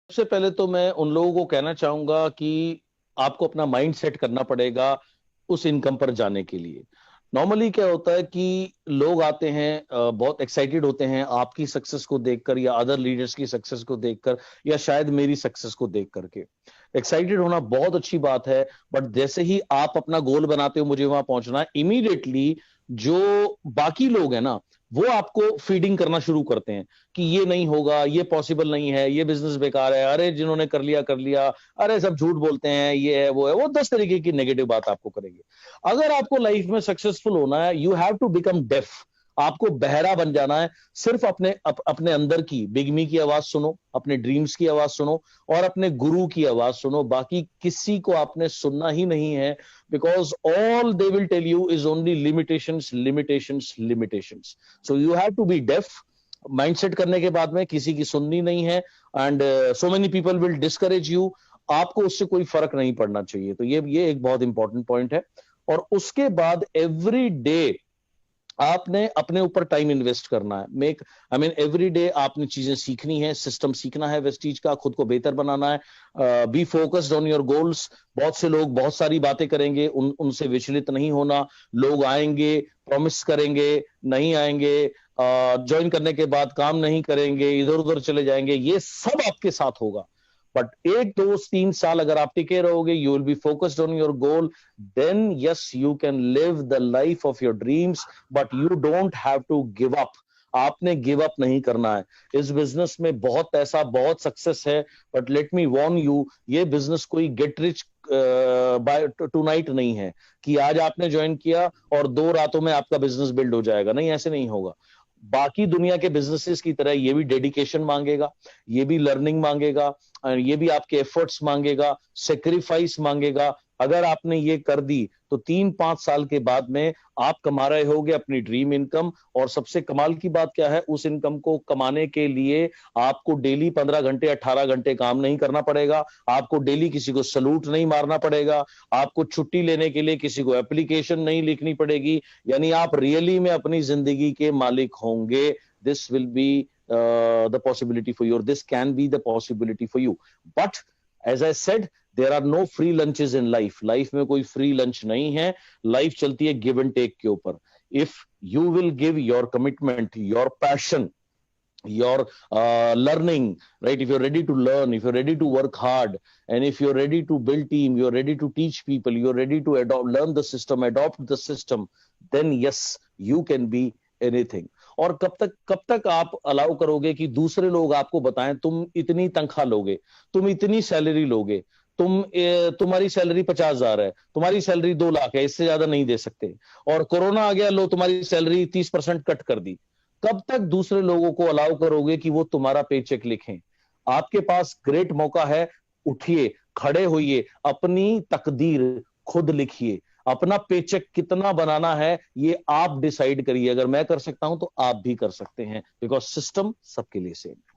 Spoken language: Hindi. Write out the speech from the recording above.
सबसे पहले तो मैं उन लोगों को कहना चाहूंगा कि आपको अपना माइंड सेट करना पड़ेगा उस इनकम पर जाने के लिए। नॉर्मली क्या होता है कि लोग आते हैं, बहुत एक्साइटेड होते हैं आपकी सक्सेस को देखकर या अदर लीडर्स की सक्सेस को देखकर, या शायद मेरी सक्सेस को देख करके। एक्साइटेड होना बहुत अच्छी बात है, बट जैसे ही आप अपना गोल बनाते हो मुझे वहां पहुंचना है, इमीडिएटली जो बाकी लोग हैं ना, वो आपको फीडिंग करना शुरू करते हैं कि ये नहीं होगा, ये पॉसिबल नहीं है, ये बिजनेस बेकार है, अरे जिन्होंने कर लिया, अरे सब झूठ बोलते हैं, ये है वो है, वो 10 तरीके की नेगेटिव बात आपको करेंगे। अगर आपको लाइफ में सक्सेसफुल होना है, you have to become deaf. आपको बहरा बन जाना है। सिर्फ अपने अंदर की बिग मी की आवाज सुनो, अपने ड्रीम्स की आवाज सुनो, और अपने गुरु की आवाज सुनो। बाकी किसी को आपने सुनना ही नहीं है, because all they will tell you is only limitations, limitations, limitations. So you have to be deaf. Mindset करने के बाद में किसी की सुननी नहीं है, and so many people will discourage you. आपको उससे कोई फर्क नहीं पड़ना चाहिए। तो ये एक बहुत इंपॉर्टेंट पॉइंट है। और उसके बाद एवरी डे आपने अपने ऊपर टाइम इन्वेस्ट करना है। Make I mean every day आपने चीजें सीखनी है, सिस्टम सीखना है वेस्टीज का, खुद को बेहतर बनाना है। Be focused on your goals. बहुत से लोग बहुत सारी बातें करेंगे, उनसे विचलित नहीं होना। लोग आएंगे, प्रॉमिस करेंगे, नहीं आएंगे, ज्वाइन करने के बाद काम नहीं करेंगे, इधर उधर चले जाएंगे, ये सब आपके साथ होगा। बट 1 2 3 साल अगर आप टिके रहोगे, you will be focused on your goal, then yes, you can live the life of your dreams, but you don't have to give up. आपने गिव अप नहीं करना है। इस बिजनेस में बहुत पैसा, बहुत सक्सेस है, but let me warn you, ये बिजनेस कोई get rich by tonight नहीं है कि आज आपने ज्वाइन किया और 2 रातों में आपका बिजनेस बिल्ड हो जाएगा। नहीं, ऐसे नहीं होगा। बाकी दुनिया के बिजनेसेस की तरह ये भी डेडिकेशन मांगेगा, ये भी लर्निंग मांगेगा, ये भी आपके एफर्ट्स मांगेगा, सेक्रीफाइस मांगेगा। अगर आपने ये कर दी तो 3 5 साल के बाद में आप कमा रहे होगे अपनी ड्रीम इनकम। और सबसे कमाल की बात क्या है, उस इनकम को कमाने के लिए आपको डेली 15 घंटे 18 घंटे काम नहीं करना पड़ेगा। आपको डेली किसी को सलूट नहीं मारना पड़ेगा। आपको छुट्टी लेने के लिए किसी को एप्लीकेशन नहीं लिखनी पड़ेगी। यानी आप रियली में अपनी जिंदगी के मालिक होंगे। This will be the possibility for you, or this can be the possibility for you. But as I said, there are no free lunches in life. Life में कोई free lunch नहीं है। Life चलती है give and take के ऊपर। If you will give your commitment, your passion, your learning, right? If you're ready to learn, if you're ready to work hard, and if you're ready to build team, you're ready to teach people, you're ready to learn the system, adopt the system, then yes, you can be anything. और कब तक आप अलाउ करोगे कि दूसरे लोग आपको बताएं तुम इतनी तनख्वाह लोगे, तुम इतनी सैलरी लोगे, तुम्हारी सैलरी 50,000 है, तुम्हारी सैलरी 2 लाख है, इससे ज्यादा नहीं दे सकते, और कोरोना आ गया, लो तुम्हारी सैलरी 30% कट कर दी। कब तक दूसरे लोगों को अलाउ करोगे कि वो तुम्हारा पे चेक लिखें? आपके पास ग्रेट मौका है। उठिए, खड़े होइए, अपनी तकदीर खुद लिखिए। अपना पेचेक कितना बनाना है ये आप डिसाइड करिए। अगर मैं कर सकता हूं तो आप भी कर सकते हैं, बिकॉज सिस्टम सबके लिए सेम है।